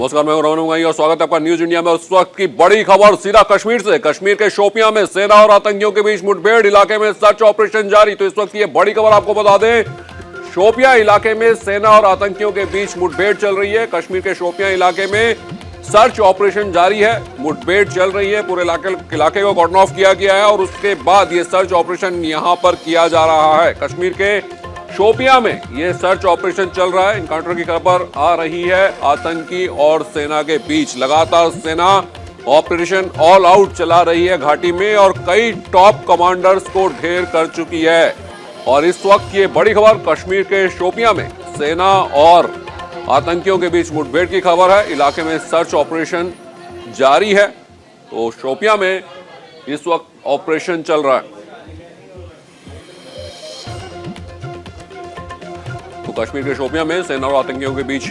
नमस्कार, मैं रमन मुंगाई और स्वागत है आपका न्यूज इंडिया में। उस वक्त की बड़ी खबर सीधा कश्मीर से। कश्मीर के शोपियां में सेना और आतंकियों के बीच मुठभेड़, इलाके में सर्च ऑपरेशन जारी। तो इस वक्त की बड़ी खबर आपको बता दें, शोपियां इलाके में सेना और आतंकियों के बीच मुठभेड़ चल रही है। कश्मीर के शोपियां इलाके में सर्च ऑपरेशन जारी है, मुठभेड़ चल रही है, पूरे इलाके को कॉर्डन ऑफ किया गया है और उसके बाद ये सर्च ऑपरेशन यहां पर किया जा रहा है। कश्मीर के शोपियां में ये सर्च ऑपरेशन चल रहा है। इनकाउंटर की खबर आ रही है आतंकी और सेना के बीच। लगातार सेना ऑपरेशन ऑल आउट चला रही है घाटी में और कई टॉप कमांडर्स को ढेर कर चुकी है। और इस वक्त ये बड़ी खबर कश्मीर के शोपियां में सेना और आतंकियों के बीच मुठभेड़ की खबर है। इलाके में सर्च ऑपरेशन जारी है। तो शोपियां में इस वक्त ऑपरेशन चल रहा है। तो कश्मीर के शोपियां में सेना और आतंकियों के बीच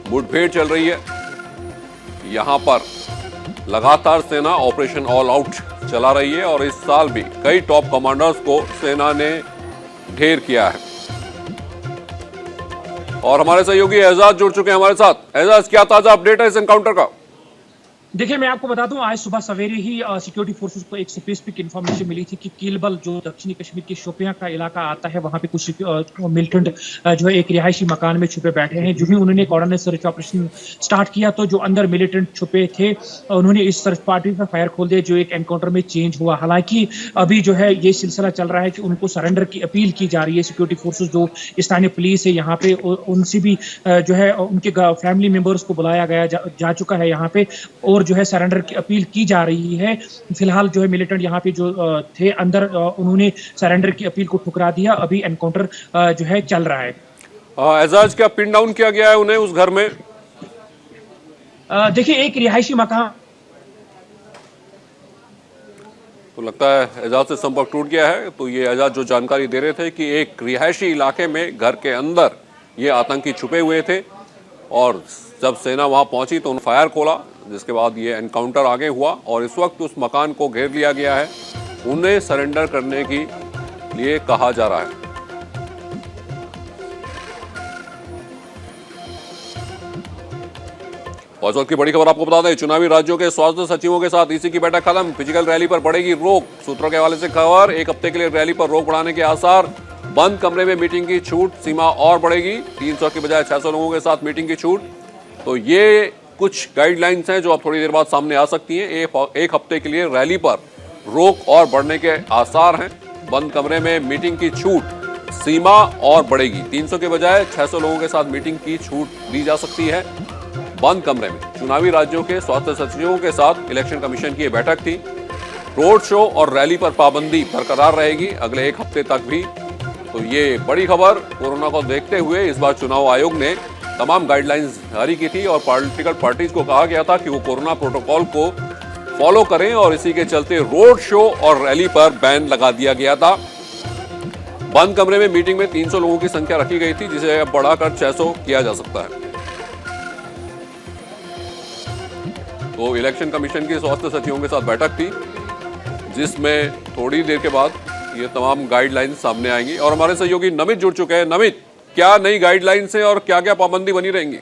मुठभेड़ चल रही है। यहां पर लगातार सेना ऑपरेशन ऑल आउट चला रही है और इस साल भी कई टॉप कमांडर्स को सेना ने ढेर किया है। और हमारे सहयोगी एजाज जुड़ चुके हैं हमारे साथ। एजाज, क्या ताजा अपडेट है इस एनकाउंटर का? देखिए, मैं आपको बता दूं, आज सुबह सवेरे ही सिक्योरिटी फोर्सेस को एक स्पेसिफिक इन्फॉर्मेशन मिली थी कि किलबल, जो दक्षिणी कश्मीर के शोपियां का इलाका आता है, वहां पे कुछ मिलिटेंट जो है एक रिहायशी मकान में छुपे बैठे हैं। जो ही उन्होंने कोऑर्डिनेट सर्च ऑपरेशन स्टार्ट किया तो जो अंदर मिलिटेंट छुपे थे उन्होंने इस सर्च पार्टी पर फायर खोल दिया, जो एक एनकाउंटर में चेंज हुआ। हालांकि अभी जो है ये सिलसिला चल रहा है कि उनको सरेंडर की अपील की जा रही है। सिक्योरिटी फोर्सेज जो स्थानीय पुलिस है यहाँ पे, उनसे भी जो है उनके फैमिली मेंबर्स को बुलाया गया जा चुका है यहाँ पे और जो है सरेंडर की अपील की जा रही है। फिलहाल जो है मिलिटेंट यहाँ पे जो थे अंदर, उन्होंने सरेंडर की अपील को ठुकरा दिया। अभी एनकाउंटर जो है चल रहा है। एजाज, क्या पिन डाउन किया गया है उन्हें उस घर में? देखिए, एक रिहायशी मकान। तो लगता है एजाज से संपर्क टूट गया है। तो ये एजाज जो जानकारी दे रहे थे कि एक रिहायशी इलाके में घर के अंदर ये आतंकी छुपे हुए थे और जब सेना वहां पहुंची तो उन्होंने फायर खोला, जिसके बाद ये एनकाउंटर आगे हुआ और इस वक्त उस मकान को घेर लिया गया है। उन्हें सरेंडर करने के लिए कहा जा रहा है। और इस वक्त की बड़ी खबर आपको बता दें, चुनावी राज्यों के स्वास्थ्य सचिवों के साथ ईसी की बैठक खत्म। फिजिकल रैली पर पड़ेगी रोक। सूत्रों के हवाले से खबर, एक हफ्ते के लिए रैली पर रोक बढ़ाने के आसार। बंद कमरे में मीटिंग की छूट, सीमा और बढ़ेगी। 300 की बजाय 600 लोगों के साथ मीटिंग की छूट। तो ये कुछ गाइडलाइंस हैं जो अब थोड़ी देर बाद सामने आ सकती हैं। एक हफ्ते के लिए रैली पर रोक और बढ़ने के आसार हैं। बंद कमरे में मीटिंग की छूट, सीमा और बढ़ेगी। 300 के बजाय 600 लोगों के साथ मीटिंग की छूट दी जा सकती है बंद कमरे में। चुनावी राज्यों के स्वास्थ्य सचिवों के साथ इलेक्शन कमीशन की बैठक थी। रोड शो और रैली पर पाबंदी बरकरार रहेगी अगले एक हफ्ते तक भी। तो ये बड़ी खबर। कोरोना को देखते हुए इस बार चुनाव आयोग ने तमाम गाइडलाइंस जारी की थी और पॉलिटिकल पार्टीज को कहा गया था कि वो कोरोना प्रोटोकॉल को फॉलो करें और इसी के चलते रोड शो और रैली पर बैन लगा दिया गया था। बंद कमरे में मीटिंग में 300 लोगों की संख्या रखी गई थी, जिसे अब बढ़ाकर 600 किया जा सकता है। तो इलेक्शन कमीशन के स्वास्थ्य सचिवों के साथ बैठक थी, जिसमें थोड़ी देर के बाद ये तमाम गाइडलाइंस सामने आएंगी। और हमारे सहयोगी नमित जुड़ चुके हैं। नमित, क्या नई गाइडलाइंस है और क्या क्या पाबंदी बनी रहेंगी?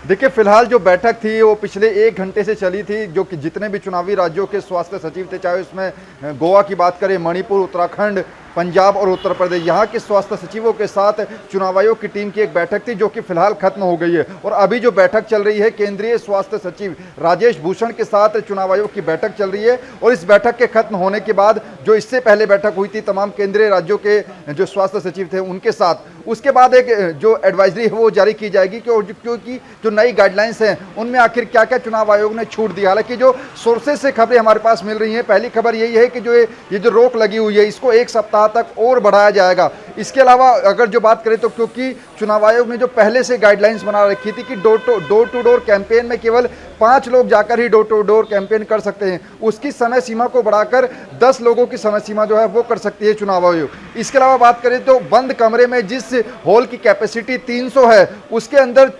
देखिए, फिलहाल जो बैठक थी वो पिछले 1 घंटे से चली थी, जो कि जितने भी चुनावी राज्यों के स्वास्थ्य सचिव थे, चाहे उसमें गोवा की बात करें, मणिपुर, उत्तराखंड, पंजाब और उत्तर प्रदेश, यहाँ के स्वास्थ्य सचिवों के साथ चुनाव आयोग की टीम की एक बैठक थी, जो कि फिलहाल खत्म हो गई है। और अभी जो बैठक चल रही है, केंद्रीय स्वास्थ्य सचिव राजेश भूषण के साथ चुनाव आयोग की बैठक चल रही है। और इस बैठक के खत्म होने के बाद जो इससे पहले बैठक हुई थी तमाम केंद्रीय राज्यों के जो स्वास्थ्य सचिव थे उनके साथ, उसके बाद एक जो एडवाइजरी है वो जारी की जाएगी क्योंकि जो नई गाइडलाइंस हैं उनमें आखिर क्या क्या चुनाव आयोग ने छूट दी। हालांकि जो सोर्सेज से खबरें हमारे पास मिल रही हैं, पहली खबर यही है कि जो ये जो रोक लगी हुई है इसको 1 सप्ताह तक और बढ़ाया जाएगा। इसके अलावा अगर जो बात करें तो क्योंकि चुनाव आयोग ने जो पहले से गाइडलाइंस बना रखी थी कि डोर टू डोर कैंपेन में केवल 5 लोग जाकर ही डोर टू डोर कैंपेन कर सकते हैं, उसकी समय सीमा को बढ़ाकर 10 लोगों की समय सीमा जो है वो कर सकती है चुनाव आयोग। इसके अलावा बात करें तो बंद कमरे में जिस हॉल की कैपेसिटी 300 है, उसके अंदर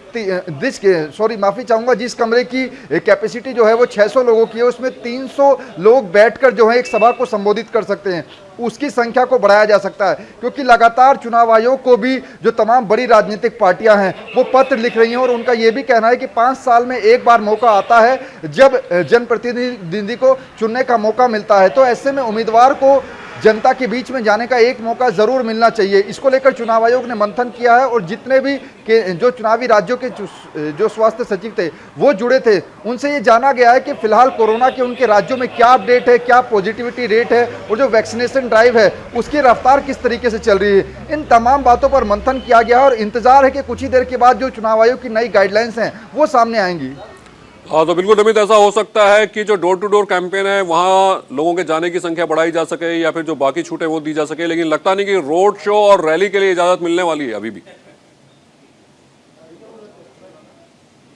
माफी चाहूंगा, जिस कमरे की कैपेसिटी जो है वो 600 लोगों की है, उसमें 300 लोग बैठकर जो है एक सभा को संबोधित कर सकते हैं। उसकी संख्या को बढ़ाया जा सकता है, क्योंकि लगातार चुनाव आयोग को भी जो तमाम बड़ी राजनीतिक पार्टियां हैं वो पत्र लिख रही हैं और उनका ये भी कहना है कि 5 साल में एक बार मौका आता है जब जनप्रतिनिधि को चुनने का मौका मिलता है। तो ऐसे में उम्मीदवार को जनता के बीच में जाने का एक मौका जरूर मिलना चाहिए। इसको लेकर चुनाव आयोग ने मंथन किया है और जितने भी जो चुनावी राज्यों के जो स्वास्थ्य सचिव थे वो जुड़े थे, उनसे ये जाना गया है कि फिलहाल कोरोना के उनके राज्यों में क्या अपडेट है, क्या पॉजिटिविटी रेट है और जो वैक्सीनेशन ड्राइव है उसकी रफ्तार किस तरीके से चल रही है। इन तमाम बातों पर मंथन किया गया और इंतजार है कि कुछ ही देर के बाद जो चुनाव आयोग की नई गाइडलाइंस हैं वो सामने आएंगी। हाँ, तो बिल्कुल नमित, ऐसा हो सकता है कि जो डोर टू डोर कैंपेन है वहां लोगों के जाने की संख्या बढ़ाई जा सके या फिर जो बाकी छूट है वो दी जा सके, लेकिन लगता नहीं कि रोड शो और रैली के लिए इजाजत मिलने वाली है अभी भी।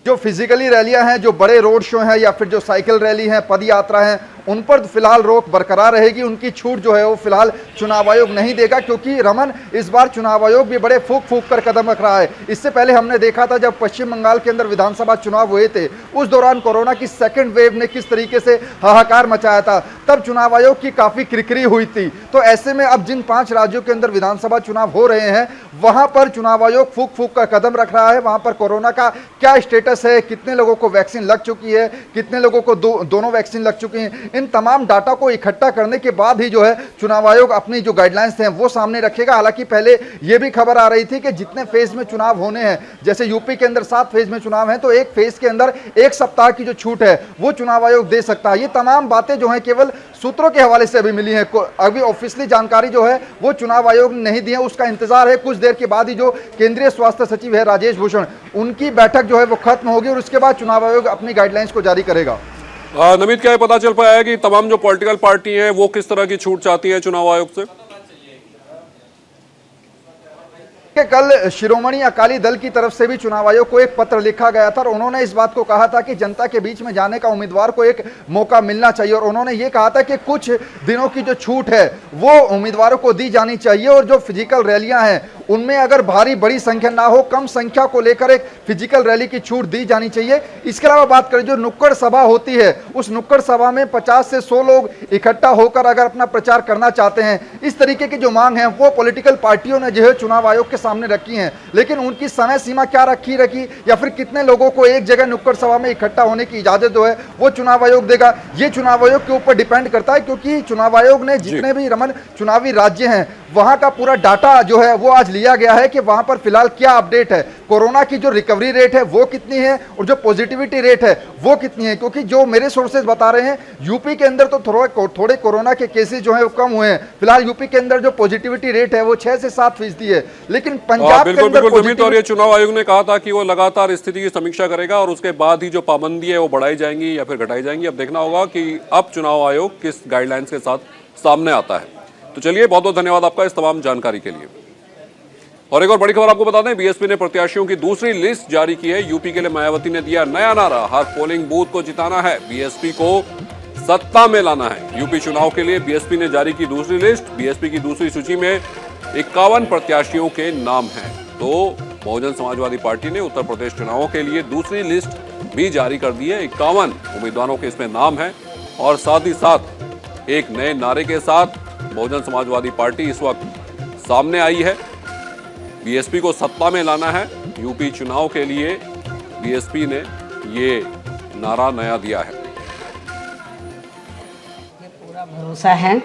जो फिजिकली रैलियां हैं, जो बड़े रोड शो हैं या फिर जो साइकिल रैली हैं, पद यात्रा हैं, उन पर फिलहाल रोक बरकरार रहेगी। उनकी छूट जो है वो फिलहाल चुनाव आयोग नहीं देगा, क्योंकि रमन इस बार चुनाव आयोग भी बड़े फूक फूक कर कदम रख रहा है। इससे पहले हमने देखा था जब पश्चिम बंगाल के अंदर विधानसभा चुनाव हुए थे, उस दौरान कोरोना की सेकेंड वेव ने किस तरीके से हाहाकार मचाया था, तब चुनाव आयोग की काफी किरकिरी हुई थी। तो ऐसे में अब जिन 5 राज्यों के अंदर विधानसभा चुनाव हो रहे हैं वहां पर चुनाव आयोग फूक फूक कर कदम रख रहा है। वहां पर कोरोना का क्या स्टेटस है, कितने लोगों को वैक्सीन लग चुकी है, कितने लोगों को दोनों वैक्सीन लग चुकी हैं, इन तमाम डाटा को इकट्ठा करने के बाद ही जो है चुनाव आयोग अपनी जो गाइडलाइंस हैं वो सामने रखेगा। हालांकि पहले यह भी खबर आ रही थी कि जितने फेज में चुनाव होने हैं, जैसे यूपी के अंदर 7 फेज में चुनाव हैं, तो एक फेज के अंदर 1 सप्ताह की जो छूट है वो चुनाव आयोग दे सकता है। ये तमाम बातें जो हैं केवल सूत्रों के हवाले से अभी मिली हैं, अभी ऑफिशियली जानकारी जो है वो चुनाव आयोग ने नहीं दी है। उसका इंतजार है, कुछ देर के बाद ही जो केंद्रीय स्वास्थ्य सचिव है राजेश भूषण, उनकी बैठक जो है वो खत्म होगी और उसके बाद चुनाव आयोग अपनी गाइडलाइंस को जारी करेगा। नमित, क्या पता चल पाया है कि तमाम जो पॉलिटिकल पार्टी हैं वो किस तरह की छूट चाहती है चुनाव आयोग से? कल शिरोमणि अकाली दल की तरफ से भी चुनाव आयोग को एक पत्र लिखा गया था और उन्होंने इस बात को कहा था कि जनता के बीच में जाने का उम्मीदवार को एक मौका मिलना चाहिए और उन्होंने ये कहा था कि कुछ दिनों की जो छूट है वो उम्मीदवारों को दी जानी चाहिए और जो फिजिकल रैलियां हैं उनमें अगर भारी बड़ी संख्या ना हो, कम संख्या को लेकर एक फिजिकल रैली की छूट दी जानी चाहिए। इसके अलावा बात करें जो नुक्कड़ सभा होती है, उस नुक्कड़ सभा में 50 से 100 लोग इकट्ठा होकर अगर अपना प्रचार करना चाहते हैं, इस तरीके की जो मांग है वो पॉलिटिकल पार्टियों ने जो है चुनाव आयोग के सामने रखी हैं। लेकिन उनकी समय सीमा क्या रखी या फिर कितने लोगों को एक जगह नुक्कड़ सभा में इकट्ठा होने की इजाजत जो है वो चुनाव आयोग देगा, ये चुनाव आयोग के ऊपर डिपेंड करता है। क्योंकि चुनाव आयोग ने जितने भी रमन चुनावी राज्य हैं वहां का पूरा डाटा जो है वो आज लिया गया है कि वहां पर फिलहाल क्या अपडेट है, कोरोना की जो रिकवरी रेट है वो कितनी है और जो पॉजिटिविटी रेट है वो कितनी है। क्योंकि जो मेरे सोर्सेज बता रहे हैं यूपी के अंदर तो थोड़े कोरोना के केसेस जो है वो कम हुए हैं। फिलहाल यूपी के अंदर जो पॉजिटिविटी रेट है वो 6 से 7% है, लेकिन पंजाब के अंदर और ये चुनाव आयोग ने कहा था कि वो लगातार स्थिति की समीक्षा करेगा और उसके बाद ही जो पाबंदी है वो बढ़ाई जाएंगी या फिर घटाई जाएंगी। अब देखना होगा कि अब चुनाव आयोग किस गाइडलाइंस के साथ सामने आता है। तो चलिए, बहुत बहुत धन्यवाद आपका इस तमाम जानकारी के लिए। और एक और बड़ी खबर आपको बता दें, बीएसपी ने प्रत्याशियों की दूसरी लिस्ट जारी की है। यूपी के लिए मायावती ने दिया नया नारा, हर पोलिंग बूथ को जिताना है, बीएसपी को सत्ता में लाना है। यूपी चुनाव के लिए बीएसपी ने जारी की दूसरी लिस्ट। बीएसपी की दूसरी सूची में 51 प्रत्याशियों के नाम हैं। तो बहुजन समाजवादी पार्टी ने उत्तर प्रदेश चुनावों के लिए दूसरी लिस्ट भी जारी कर दी है। 51 उम्मीदवारों के इसमें नाम हैं और साथ ही साथ एक नए नारे के साथ बहुजन समाजवादी पार्टी इस वक्त सामने आई है। बीएसपी को सत्ता में लाना है, यूपी चुनाव के लिए बीएसपी ने ये नारा नया दिया है। पूरा भरोसा है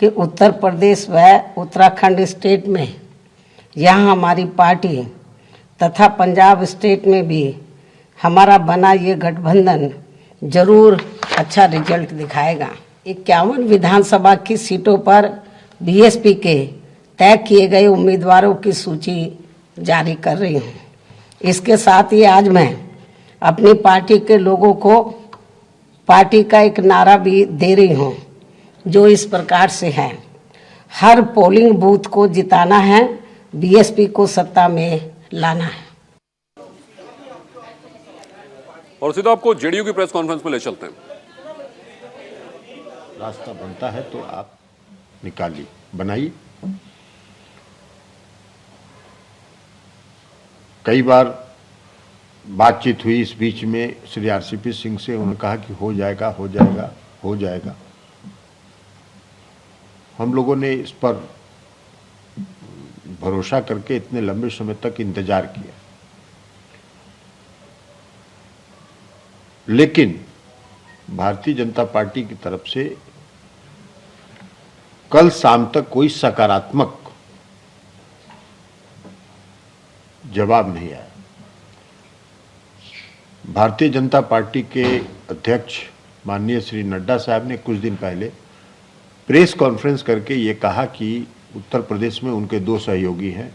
कि उत्तर प्रदेश व उत्तराखंड स्टेट में यहाँ हमारी पार्टी तथा पंजाब स्टेट में भी हमारा बना ये गठबंधन जरूर अच्छा रिजल्ट दिखाएगा। 51 विधानसभा की सीटों पर बीएसपी के तय किए गए उम्मीदवारों की सूची जारी कर रही हूँ। इसके साथ ही आज मैं अपनी पार्टी के लोगों को पार्टी का एक नारा भी दे रही हूँ जो इस प्रकार से है, हर पोलिंग बूथ को जिताना है, बीएसपी को सत्ता में लाना है। और सीधा आपको जेडीयू की प्रेस कॉन्फ्रेंस में ले चलते हैं। रास्ता बनता है तो आप निकालिए, बनाइए। कई बार बातचीत हुई इस बीच में श्री आरसीपी सिंह से, उन्होंने कहा कि हो जाएगा हो जाएगा हो जाएगा। हम लोगों ने इस पर भरोसा करके इतने लंबे समय तक इंतजार किया, लेकिन भारतीय जनता पार्टी की तरफ से कल शाम तक कोई सकारात्मक जवाब नहीं आया। भारतीय जनता पार्टी के अध्यक्ष माननीय श्री नड्डा साहब ने कुछ दिन पहले प्रेस कॉन्फ्रेंस करके ये कहा कि उत्तर प्रदेश में उनके दो सहयोगी हैं,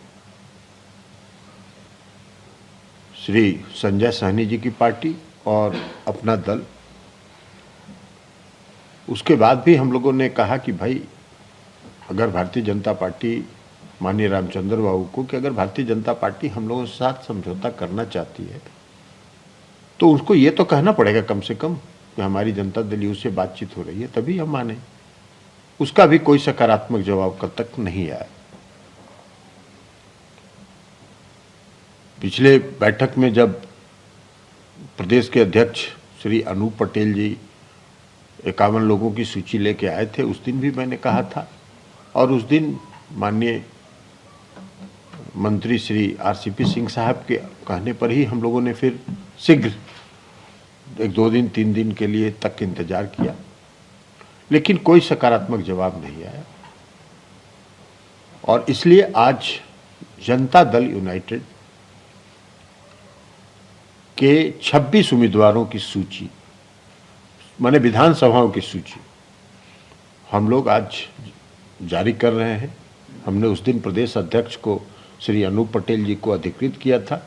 श्री संजय सहनी जी की पार्टी और अपना दल। उसके बाद भी हम लोगों ने कहा कि भाई अगर भारतीय जनता पार्टी, माननीय रामचंद्र बाबू को, कि अगर भारतीय जनता पार्टी हम लोगों के साथ समझौता करना चाहती है तो उसको ये तो कहना पड़ेगा कम से कम कि हमारी जनता दल यू से बातचीत हो रही है, तभी हम माने। उसका भी कोई सकारात्मक जवाब कल तक नहीं आया। पिछले बैठक में जब प्रदेश के अध्यक्ष श्री अनूप पटेल जी 51 लोगों की सूची लेके आए थे, उस दिन भी मैंने कहा था, और उस दिन माननीय मंत्री श्री आरसीपी सिंह साहब के कहने पर ही हम लोगों ने फिर शीघ्र 1-2 दिन 3 दिन के लिए तक इंतजार किया, लेकिन कोई सकारात्मक जवाब नहीं आया। और इसलिए आज जनता दल यूनाइटेड के 26 उम्मीदवारों की सूची, माने विधानसभाओं की सूची, हम लोग आज जारी कर रहे हैं। हमने उस दिन प्रदेश अध्यक्ष को श्री अनूप पटेल जी को अधिकृत किया था,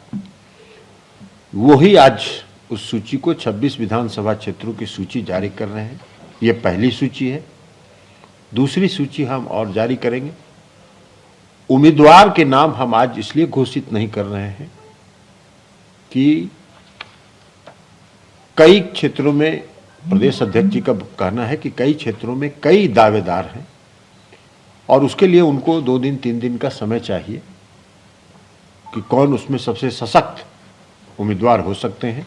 वही आज उस सूची को 26 विधानसभा क्षेत्रों की सूची जारी कर रहे हैं। ये पहली सूची है। दूसरी सूची हम और जारी करेंगे। उम्मीदवार के नाम हम आज इसलिए घोषित नहीं कर रहे हैं कि कई क्षेत्रों में, प्रदेश अध्यक्ष जी का कहना है कि कई क्षेत्रों में कई दावेदार हैं और उसके लिए उनको 2 दिन 3 दिन का समय चाहिए कि कौन उसमें सबसे सशक्त उम्मीदवार हो सकते हैं।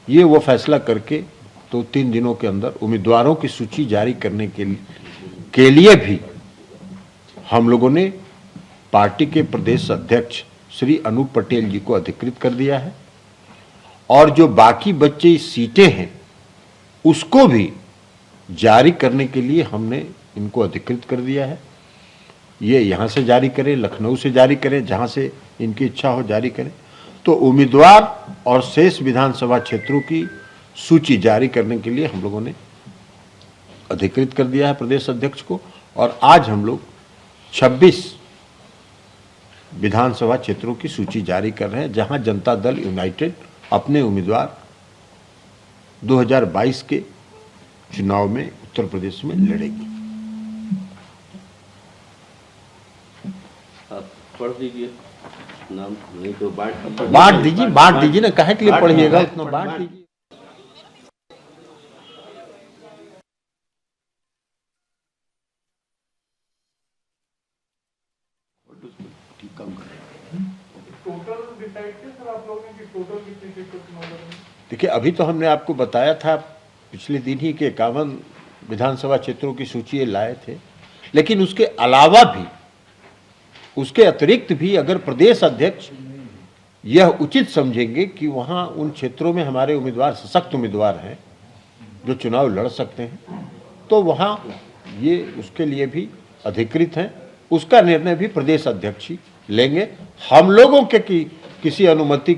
ये वो फैसला करके 2-3 दिनों के अंदर उम्मीदवारों की सूची जारी करने के लिए भी हम लोगों ने पार्टी के प्रदेश अध्यक्ष श्री अनूप पटेल जी को अधिकृत कर दिया है, और जो बाकी बची सीटें हैं उसको भी जारी करने के लिए हमने इनको अधिकृत कर दिया है। ये यहाँ से जारी करें, लखनऊ से जारी करें, जहाँ से इनकी इच्छा हो जारी करें। तो उम्मीदवार और शेष विधानसभा क्षेत्रों की सूची जारी करने के लिए हम लोगों ने अधिकृत कर दिया है प्रदेश अध्यक्ष को, और आज हम लोग 26 विधानसभा क्षेत्रों की सूची जारी कर रहे हैं, जहां जनता दल यूनाइटेड अपने उम्मीदवार 2022 के चुनाव में उत्तर प्रदेश में लड़ेगी। आप पढ़ दीजिए नाम, नहीं तो बांट दीजिए ना, काहे के लिए पढ़िएगा, उतना बांट दीजिए। देखिए, अभी तो हमने आपको बताया था पिछले दिन ही कि 51 विधानसभा क्षेत्रों की सूची ये लाए थे, लेकिन उसके अलावा भी, उसके अतिरिक्त भी अगर प्रदेश अध्यक्ष यह उचित समझेंगे कि वहाँ उन क्षेत्रों में हमारे उम्मीदवार सशक्त उम्मीदवार हैं जो चुनाव लड़ सकते हैं, तो वहाँ ये उसके लिए भी अधिकृत हैं। उसका निर्णय भी प्रदेश अध्यक्ष ही लेंगे। हम लोगों के किसी अनुमति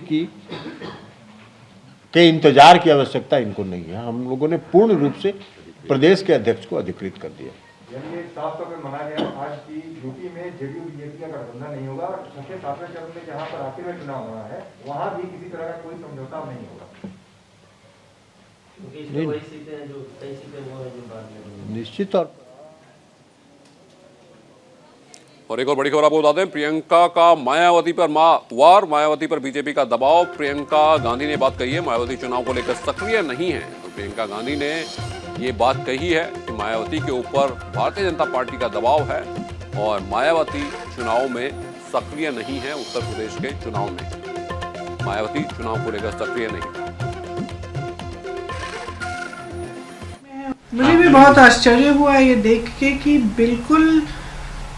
के इंतजार की आवश्यकता इनको नहीं है। हम लोगों ने पूर्ण रूप से प्रदेश के अध्यक्ष को अधिकृत कर दिया। यानी साफ तौर पर माना गया आज की यूपी में जेडीयू बीजेपी का गठबंधन नहीं होगा, और 7वें चरण में जहां पर आखिर में चुनाव होना है वहां भी किसी तरह का कोई समझौता नहीं होगा। निश्चित तौर पर। और एक और बड़ी खबर आपको बता दें, प्रियंका का मायावती पर वार, मायावती पर बीजेपी का दबाव। प्रियंका गांधी ने बात कही है मायावती चुनाव को लेकर सक्रिय नहीं है। तो प्रियंका गांधी ने ये बात कही है कि मायावती के ऊपर भारतीय जनता पार्टी का दबाव है और मायावती चुनाव में सक्रिय नहीं है। उत्तर प्रदेश के चुनाव में मायावती चुनाव को लेकर सक्रिय नहीं। मुझे भी बहुत आश्चर्य हुआ ये देख के कि बिल्कुल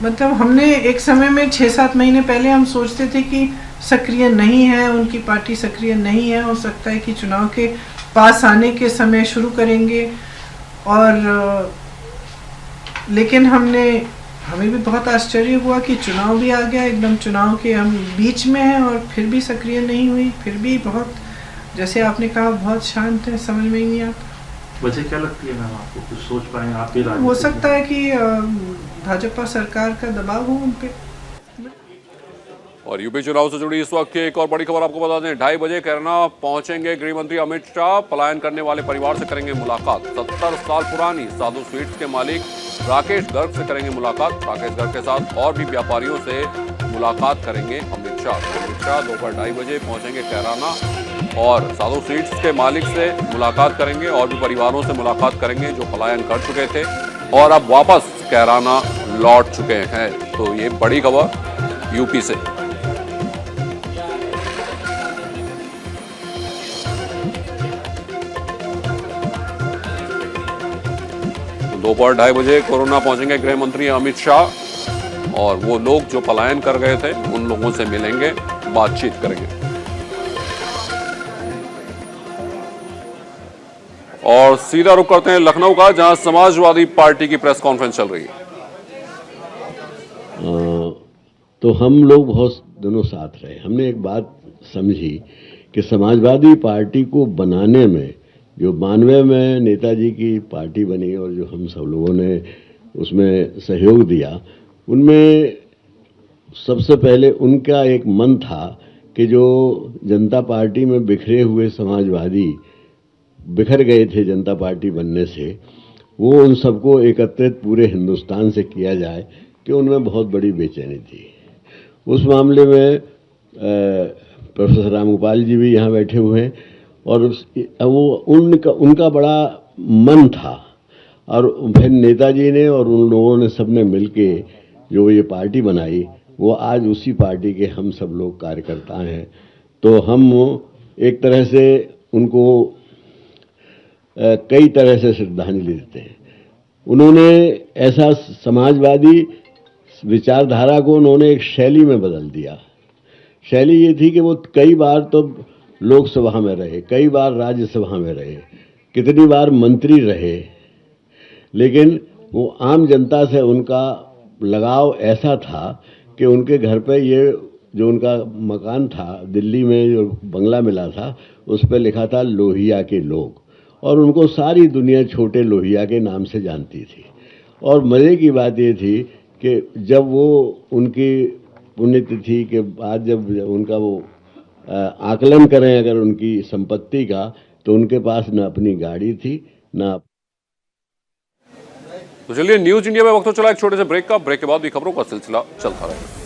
मतलब हमने एक समय में 6-7 महीने पहले हम सोचते थे कि सक्रिय नहीं है, उनकी पार्टी सक्रिय नहीं है, हो सकता है कि चुनाव के पास आने के समय शुरू करेंगे। और लेकिन हमें भी बहुत आश्चर्य हुआ कि चुनाव भी आ गया, एकदम चुनाव के हम बीच में हैं और फिर भी सक्रिय नहीं हुई। फिर भी बहुत, जैसे आपने कहा, बहुत शांत है, समझ में ही नहीं आता। वजह क्या लगती है मैम आपको, कुछ सोच पाए आपके राजनीति? हो सकता है कि भाजपा सरकार का दबाव हो उन पे। और यूपी चुनाव से जुड़ी इस वक्त की एक और बड़ी खबर आपको बता दें, 2:30 बजे कैराना पहुंचेंगे गृह मंत्री अमित शाह। पलायन करने वाले परिवार से करेंगे मुलाकात। 70 साल पुरानी साधु स्वीट्स के मालिक राकेश गर्ग से करेंगे मुलाकात। राकेश गर्ग के साथ और भी व्यापारियों से मुलाकात करेंगे अमित शाह। अमित शाह दोपहर 2:30 बजे पहुंचेंगे कैराना और साधु स्वीट्स के मालिक से मुलाकात करेंगे और भी परिवारों से मुलाकात करेंगे जो पलायन कर चुके थे और अब वापस कैराना लौट चुके हैं। तो ये बड़ी खबर यूपी से। दोपहर 2:30 बजे कोरोना पहुंचेंगे गृह मंत्री अमित शाह और वो लोग जो पलायन कर गए थे उन लोगों से मिलेंगे, बातचीत करेंगे। और सीधा रुख करते हैं लखनऊ का, जहां समाजवादी पार्टी की प्रेस कॉन्फ्रेंस चल रही है। तो हम लोग बहुत दिनों साथ रहे। हमने एक बात समझी कि समाजवादी पार्टी को बनाने में जो 92 में नेताजी की पार्टी बनी और जो हम सब लोगों ने उसमें सहयोग दिया, उनमें सबसे पहले उनका एक मन था कि जो जनता पार्टी में बिखरे हुए समाजवादी बिखर गए थे जनता पार्टी बनने से, वो उन सबको एकत्रित पूरे हिंदुस्तान से किया जाए, कि उनमें बहुत बड़ी बेचैनी थी। उस मामले में प्रोफेसर रामगोपाल जी भी यहाँ बैठे हुए हैं और वो उनका बड़ा मन था और फिर नेताजी ने और उन लोगों ने सबने मिलके जो ये पार्टी बनाई, वो आज उसी पार्टी के हम सब लोग कार्यकर्ता हैं। तो हम एक तरह से उनको कई तरह से श्रद्धांजलि देते हैं। उन्होंने ऐसा समाजवादी विचारधारा को उन्होंने एक शैली में बदल दिया। शैली ये थी कि वो कई बार तो लोकसभा में रहे, कई बार राज्यसभा में रहे, कितनी बार मंत्री रहे, लेकिन वो आम जनता से उनका लगाव ऐसा था कि उनके घर पे ये जो उनका मकान था दिल्ली में, जो बंगला मिला था, उस पर लिखा था लोहिया के लोग, और उनको सारी दुनिया छोटे लोहिया के नाम से जानती थी। और मज़े की बात ये थी कि जब वो उनकी पुण्यतिथि के बाद जब उनका वो आकलन करें अगर उनकी संपत्ति का, तो उनके पास न अपनी गाड़ी थी न। तो चलिए, न्यूज इंडिया में वक्त हो चला एक छोटे से ब्रेक का। ब्रेक के बाद भी खबरों का सिलसिला चलता रहेगा।